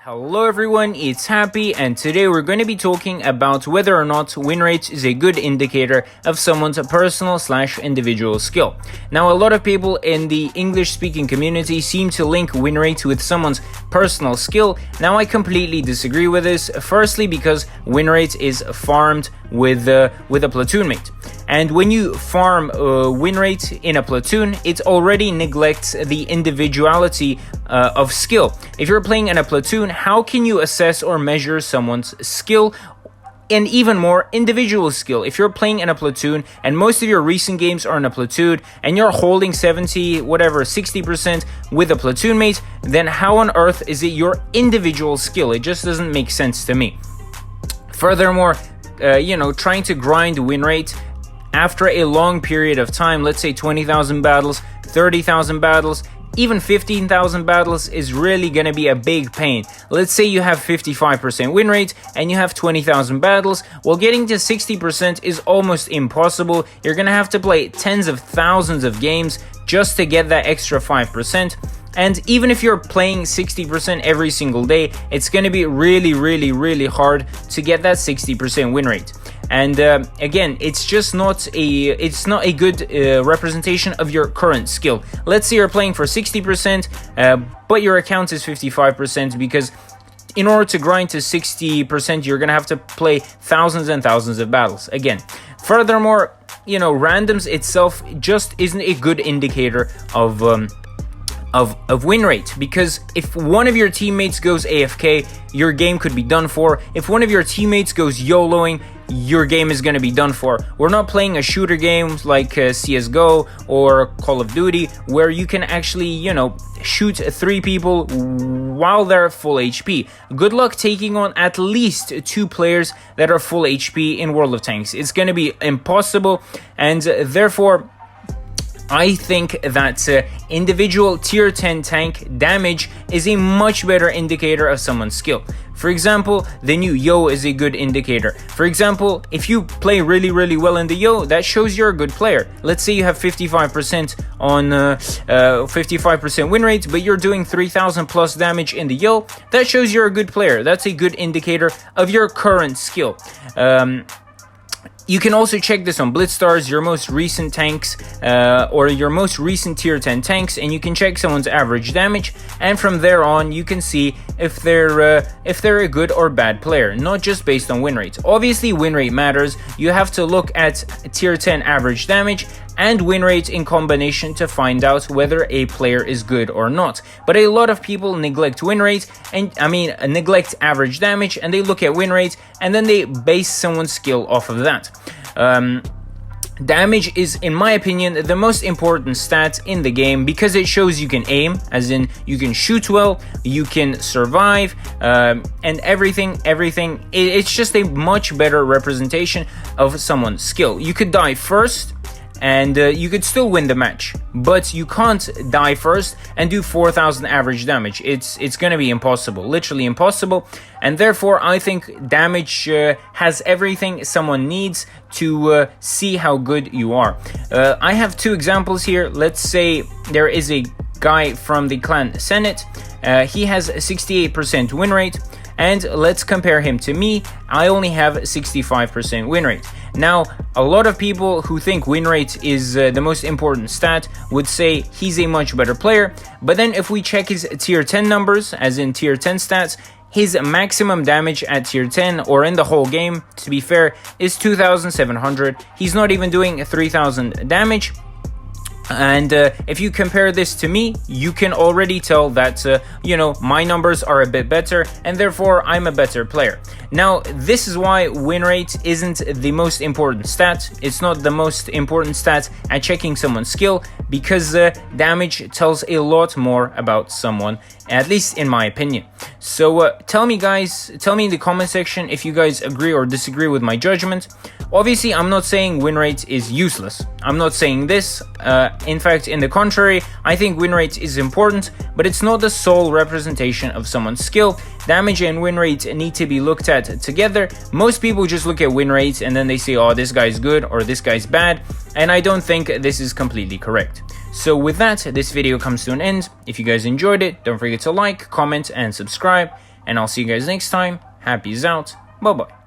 Hello everyone, it's Happy, and today we're going to be talking about whether or not win rate is a good indicator of someone's personal/individual skill. Now, a lot of people in the English-speaking community seem to link win rate with someone's personal skill. Now, I completely disagree with this. Firstly, because win rate is farmed with a platoon mate. And when you farm win rate in a platoon, it already neglects the individuality of skill. If you're playing in a platoon, how can you assess or measure someone's skill and even more individual skill? If you're playing in a platoon and most of your recent games are in a platoon and you're holding 60% with a platoon mate, then how on earth is it your individual skill? It just doesn't make sense to me. Furthermore, trying to grind win rate after a long period of time, let's say 20,000 battles, 30,000 battles, even 15,000 battles is really going to be a big pain. Let's say you have 55% win rate and you have 20,000 battles. Well, getting to 60% is almost impossible. You're going to have to play tens of thousands of games just to get that extra 5%. And even if you're playing 60% every single day, it's going to be really hard to get that 60% win rate. And again, it's just not a good representation of your current skill. Let's say you're playing for 60%, but your account is 55%, because in order to grind to 60%, you're gonna have to play thousands and thousands of battles again. Furthermore, randoms itself just isn't a good indicator of win rate, because if one of your teammates goes AFK, your game could be done for. If one of your teammates goes YOLOing, your game is going to be done for. We're not playing a shooter game like CSGO or Call of Duty, where you can actually, shoot 3 people while they're full HP. Good luck taking on at least 2 players that are full HP in World of Tanks. It's going to be impossible, and therefore I think that individual tier 10 tank damage is a much better indicator of someone's skill. For example, the new Yo is a good indicator. For example, if you play really well in the Yo, that shows you're a good player. Let's say you have 55% on 55% win rate, but you're doing 3,000 plus damage in the Yo. That shows you're a good player. That's a good indicator of your current skill. You can also check this on BlitzStars, your most recent tanks, or your most recent tier 10 tanks, and you can check someone's average damage, and from there on you can see if they're a good or bad player, not just based on win rate. Obviously, win rate matters. You have to look at tier 10 average damage and win rate in combination to find out whether a player is good or not. But a lot of people neglect win rate, and neglect average damage, and they look at win rate and then they base someone's skill off of that. Damage is, in my opinion, the most important stat in the game, because it shows you can aim, as in you can shoot well, you can survive, and everything. It's just a much better representation of someone's skill. You could die first and you could still win the match, but you can't die first and do 4,000 average damage. It's gonna be impossible, literally impossible, and therefore I think damage has everything someone needs to see how good you are. I have 2 examples here. Let's say there is a guy from the clan Senate. He has a 68% win rate, and let's compare him to me. I only have 65% win rate. Now, a lot of people who think win rate is the most important stat would say he's a much better player, but then if we check his tier 10 numbers, as in tier 10 stats, his maximum damage at tier 10, or in the whole game, to be fair, is 2,700. He's not even doing 3,000 damage. And if you compare this to me, you can already tell that, my numbers are a bit better, and therefore I'm a better player. Now, this is why win rate isn't the most important stat. It's not the most important stat at checking someone's skill, because damage tells a lot more about someone, at least in my opinion. So tell me in the comment section if you guys agree or disagree with my judgment. Obviously, I'm not saying win rate is useless. I'm not saying this. In fact, in the contrary, I think win rate is important, but it's not the sole representation of someone's skill. Damage and win rate need to be looked at together. Most people just look at win rate and then they say, oh, this guy's good or this guy's bad, and I don't think this is completely correct. So with that, this video comes to an end. If you guys enjoyed it, don't forget to like, comment, and subscribe. and I'll see you guys next time. Happy's out. Bye bye.